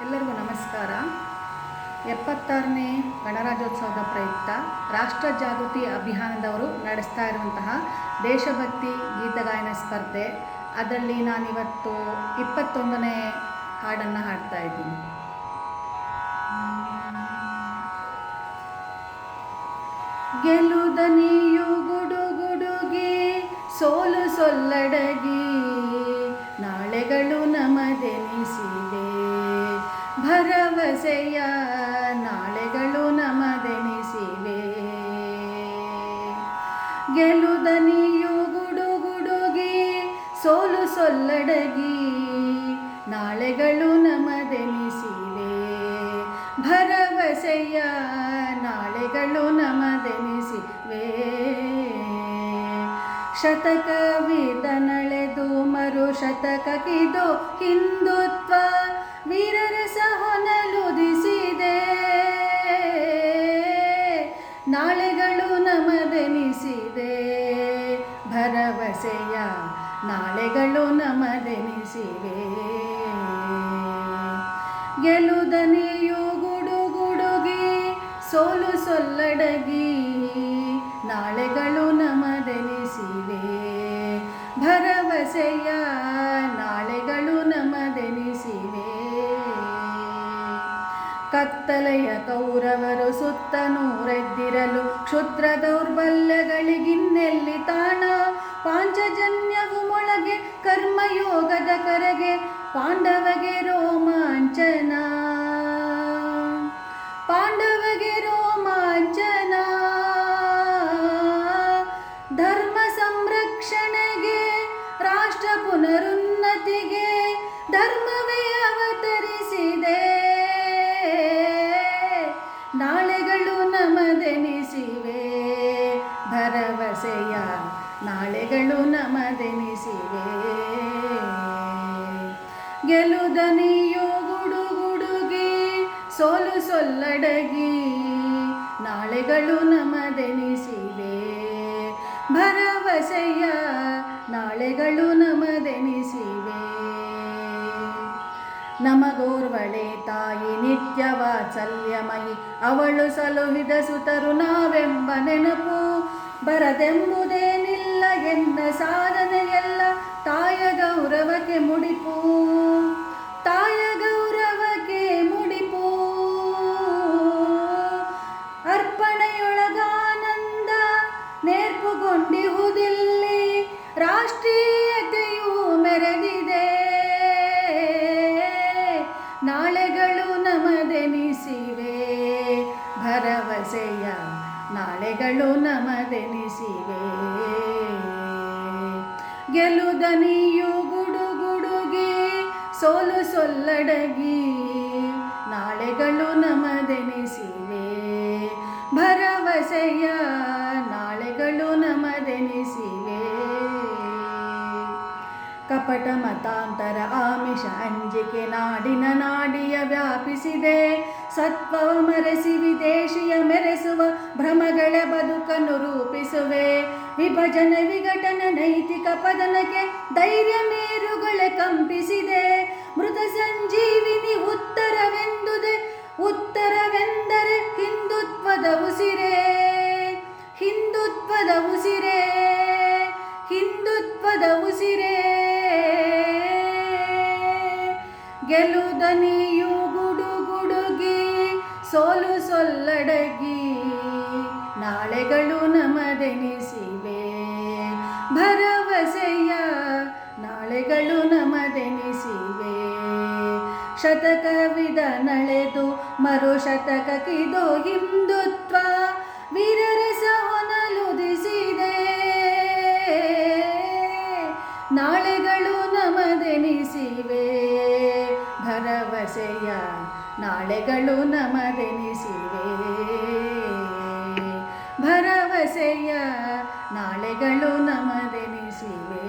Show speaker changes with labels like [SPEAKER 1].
[SPEAKER 1] ಎಲ್ಲರಿಗೂ ನಮಸ್ಕಾರ. 76ನೇ ಗಣರಾಜ್ಯೋತ್ಸವದ ಪ್ರಯುಕ್ತ ರಾಷ್ಟ್ರ ಜಾಗೃತಿ ಅಭಿಯಾನದವರು ನಡೆಸ್ತಾ ಇರುವಂತಹ ದೇಶಭಕ್ತಿ ಗೀತಗಾಯನ ಸ್ಪರ್ಧೆ, ಅದರಲ್ಲಿ ನಾನಿವತ್ತು 21ನೇ ಹಾಡನ್ನು ಹಾಡ್ತಾ ಇದ್ದೀನಿ. ಗೆಲುದನಿಯು ಗುಡುಗುಡುಗಿ ಸೋಲು ಸೊಲ್ಲಡಗಿ ನಾಳೆಗಳು ನಮದೆನಿಸಿವೆ, ಭರವಸೆಯ ನಾಳೆಗಳು ನಮದೆನಿಸಿವೆ. ಗೆಲುದನಿಯು ಗುಡುಗುಡುಗಿ ಸೋಲು ಸೊಲ್ಲಡಗಿ ನಾಳೆಗಳು ನಮದೆನಿಸಿವೆ, ಭರವಸೆಯ ನಾಳೆಗಳು ನಮದೆನಿಸಿವೆ. ಶತಕವಿದನಳೆದು ಮರು ಶತಕಕ್ಕಿದು ಹಿಂದುತ್ವ ವೀರರಸ ಹೊನಲುದಿಸಿದೆ, ನಾಳೆಗಳು ನಮದೆನಿಸಿದೆ, ಭರವಸೆಯ ನಾಳೆಗಳು ನಮದೆನಿಸಿವೆ. ಗೆಲುದನಿಯು ಗುಡುಗುಡುಗಿ ಸೋಲು ಸೊಲ್ಲಡಗಿ ನಾಳೆಗಳು ನಮದೆನಿಸಿವೆ, ಭರವಸೆಯ ನಾಳೆಗಳು ನಮದೆನಿಸಿವೆ. ಕತ್ತಲೆಯ ಕೌರವರು ಸುತ್ತ ನೂರೆದ್ದಿರಲು ಕ್ಷುದ್ರ ದೌರ್ಬಲ್ಯಗಳಿಗಿನ್ನೆಲ್ಲಿ ತಾಣ, ಪಾಂಚಜನ್ಯವು ಮೊಳಗೆ ಕರ್ಮಯೋಗದ ಕರೆಗೆ ಪಾಂಡವಗೆ ರೋಮಾಂಚನ, ಪಾಂಡವಗೆ ರೋಮಾಂಚನ. ಧರ್ಮ ಸಂರಕ್ಷಣೆಗೆ ರಾಷ್ಟ್ರ ಪುನರುನ್ನತಿಗೆ ಧರ್ಮವೇ ಅವತರಿಸಿದೆ, ನಾಳೆಗಳು ನಮದೆನಿಸಿವೆ, ಭರವಸೆಯ ನಾಳೆಗಳು ನಮದೆನಿಸಿವೆ. ಗೆಲುದನಿಯು ಗುಡುಗುಡುಗಿ ಸೋಲು ಸೊಲ್ಲಡಗಿ ನಾಳೆಗಳು ನಮದೆನಿಸಿವೆ, ಭರವಸೆಯ ನಾಳೆಗಳು ನಮದೆನಿಸಿವೆ. ನಮಗೋರ್ವಳೆ ತಾಯಿ ನಿತ್ಯ ವಾತ್ಸಲ್ಯಮಯಿ, ಅವಳು ಸಲುಹಿದ ಸುತರು ನಾವೆಂಬ ನೆನಪು, ಬರದೆಂಬುದೇನಿಲ್ಲ ಎನ್ನ ಸಾಧನೆಯೆಲ್ಲ ತಾಯ ಗೌರವಕ್ಕೆ ಮುಡಿಪು, ತಾಯ ಗೌರವಕ್ಕೆ ಮುಡಿಪು. ಅರ್ಪಣೆಯೊಳಗಾನಂದ ನೇರ್ಪುಗೊಂಡಿಹುದಿಲ್ಲಿ, ರಾಷ್ಟ್ರೀಯತೆಯು ಮೆರೆದಿದೆ, ನಾಳೆಗಳು ನಮದೆನಿಸಿವೆ, ಭರವಸೆಯ ನಾಳೆಗಳು ನಮದೆನಿಸಿವೆ. ಗೆಲುದನಿಯು ಗುಡುಗುಡುಗಿ ಸೋಲು ಸೊಲ್ಲಡಗಿ ನಾಳೆಗಳು ನಮದೆನಿಸಿವೆ, ಭರವಸೆಯ ನಾಳೆಗಳು ನಮದೆನಿಸಿವೆ. ಕಪಟ ಮತಾಂತರ ಆಮಿಷ ಅಂಜಿಕೆ ನಾಡಿನ ನಾಡಿಯ ವ್ಯಾಪಿಸಿದೆ, ಸತ್ವವ ಮರೆಸಿ ವಿದೇಶಿಯ ಮೆರೆಸುವ ಭ್ರಮಗಳ ಬದುಕನ್ನು ರೂಪಿಸುವೆ. ವಿಭಜನೆ ವಿಘಟನ ನೈತಿಕ ಪತನಕ್ಕೆ ಧೈರ್ಯ ಮೇರುಗಳ ಕಂಪಿಸಿದೆ, ಮೃತ ಸಂಜೀವಿನಿ ಉತ್ತರವೆಂದುದೆ, ಉತ್ತರವೆಂದರೆ ಹಿಂದುತ್ವದ ಉಸಿರೇ, ಹಿಂದುತ್ವದ ಉಸಿರೇ, ಹಿಂದುತ್ವದ ಉಸಿರೇ. ಗೆಲುದನಿಯು ಗುಡುಗುಡುಗಿ ಸೋಲು ಸೊಲ್ಲಡಗಿ ನಾಳೆಗಳು ನಮದೆನಿಸಿವೆ, ಭರವಸೆಯ ನಾಳೆಗಳು ನಮದೆನಿಸಿವೆ. ಶತಕವಿದನಳೆದು ಮರು ಶತಕಕ್ಕಿದು ಹಿಂದುತ್ವ ವೀರರಸ ಹೊನಲುದಿಸಿದೆ, ನಾಳೆಗಳು ನಮದೆನಿಸಿವೆ, ಭರವಸೆಯ ನಾಳೆಗಳು ನಮದೆನಿಸಿವೆ, ಭರವಸೆಯ ನಾಳೆಗಳು ನಮದೆನಿಸಿವೆ.